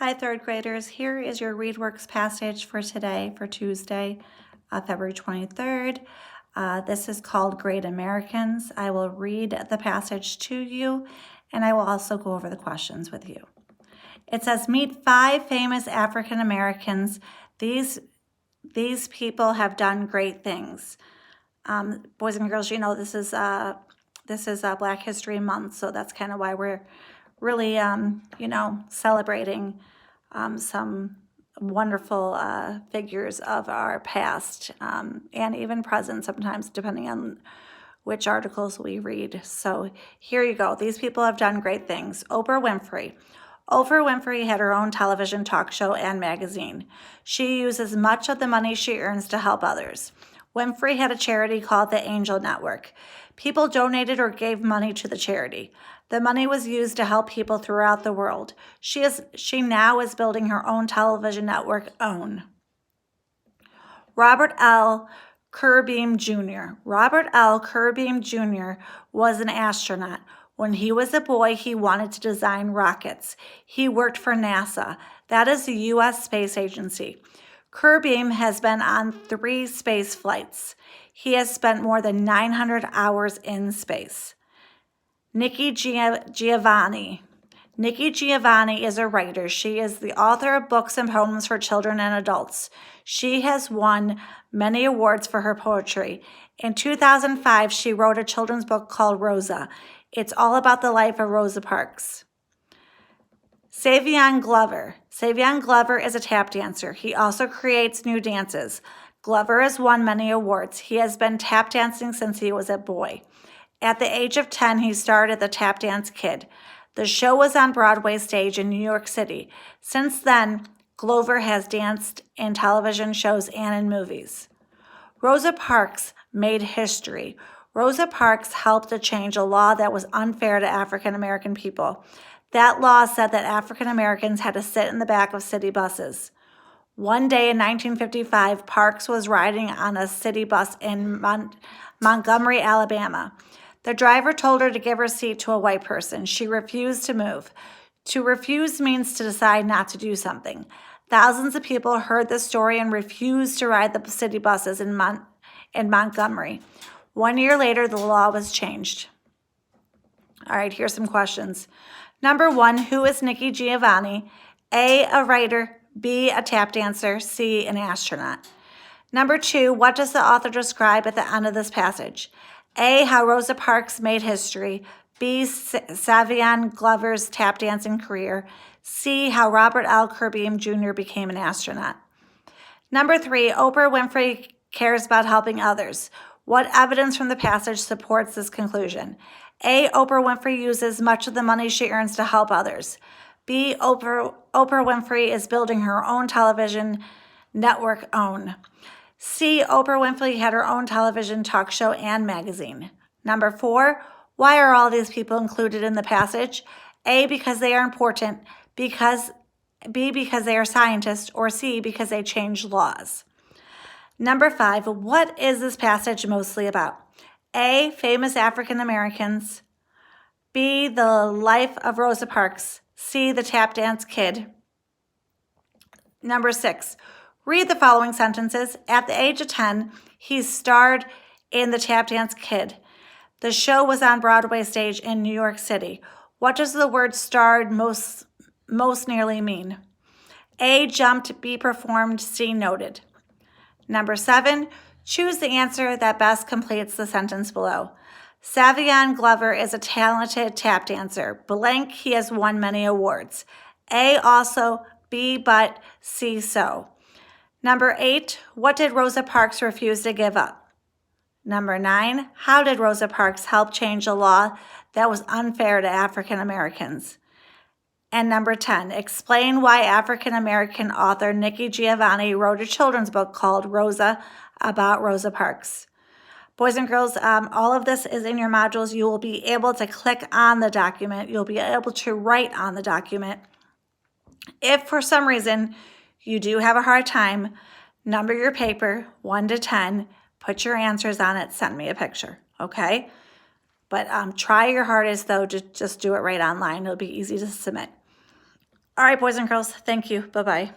Hi, third graders. Here is your ReadWorks passage for today, for Tuesday, February 23rd. This is called Great Americans. I will read the passage to you, and I will also go over the questions with you. It says, meet 5 famous African Americans. These people have done great things. Boys and girls, you know this is Black History Month, so that's kind of why we're really, celebrating some wonderful figures of our past and even present sometimes, depending on which articles we read. So here you go. These people have done great things. Oprah Winfrey. Oprah Winfrey had her own television talk show and magazine. She uses much of the money she earns to help others. Winfrey had a charity called the Angel Network. People donated or gave money to the charity. The money was used to help people throughout the world. She now is building her own television network, OWN. Robert L. Curbeam Jr. Robert L. Curbeam Jr. was an astronaut. When he was a boy, he wanted to design rockets. He worked for NASA. That is the U.S. Space Agency. Curbeam has been on 3 space flights. He has spent more than 900 hours in space. Nikki Giovanni. Nikki Giovanni is a writer. She is the author of books and poems for children and adults. She has won many awards for her poetry. In 2005, she wrote a children's book called Rosa. It's all about the life of Rosa Parks. Savion Glover. Savion Glover is a tap dancer. He also creates new dances. Glover has won many awards. He has been tap dancing since he was a boy. At the age of 10, he started the Tap Dance Kid. The show was on Broadway stage in New York City. Since then, Glover has danced in television shows and in movies. Rosa Parks made history. Rosa Parks helped to change a law that was unfair to African American people. That law said that African Americans had to sit in the back of city buses. One day in 1955, Parks was riding on a city bus in Montgomery, Alabama. The driver told her to give her seat to a white person. She refused to move. To refuse means to decide not to do something. Thousands of people heard the story and refused to ride the city buses in Montgomery. 1 year later, the law was changed. All right, here's some questions. Number 1, who is Nikki Giovanni? A writer, B, a tap dancer, C, an astronaut. Number 2, what does the author describe at the end of this passage? A, how Rosa Parks made history. B, Savion Glover's tap dancing career. C, how Robert L. Curbeam Jr. became an astronaut. Number 3, Oprah Winfrey cares about helping others. What evidence from the passage supports this conclusion? A, Oprah Winfrey uses much of the money she earns to help others. B, Oprah Winfrey is building her own television network, OWN. C, Oprah Winfrey had her own television talk show and magazine. Number 4, why are all these people included in the passage? A, because they are important, B, because they are scientists, or C, because they change laws. Number 5, what is this passage mostly about? A, famous African Americans. B, the life of Rosa Parks. C, the tap dance kid. Number 6, read the following sentences. At the age of 10, he starred in the Tap Dance Kid. The show was on Broadway stage in New York City. What does the word starred most nearly mean? A, jumped, B, performed, C, noted. Number 7, choose the answer that best completes the sentence below. Savion Glover is a talented tap dancer. Blank, he has won many awards. A, also, B, but, C, so. Number 8, what did Rosa Parks refuse to give up? Number 9, how did Rosa Parks help change a law that was unfair to African Americans? And number 10, explain why African American author Nikki Giovanni wrote a children's book called Rosa about Rosa Parks. Boys and girls, all of this is in your modules. You will be able to click on the document. You'll be able to write on the document. If for some reason you do have a hard time, number your paper 1 to 10, put your answers on it, send me a picture, okay? But try your hardest, though, to just do it right online. It'll be easy to submit. All right, boys and girls, thank you. Bye-bye.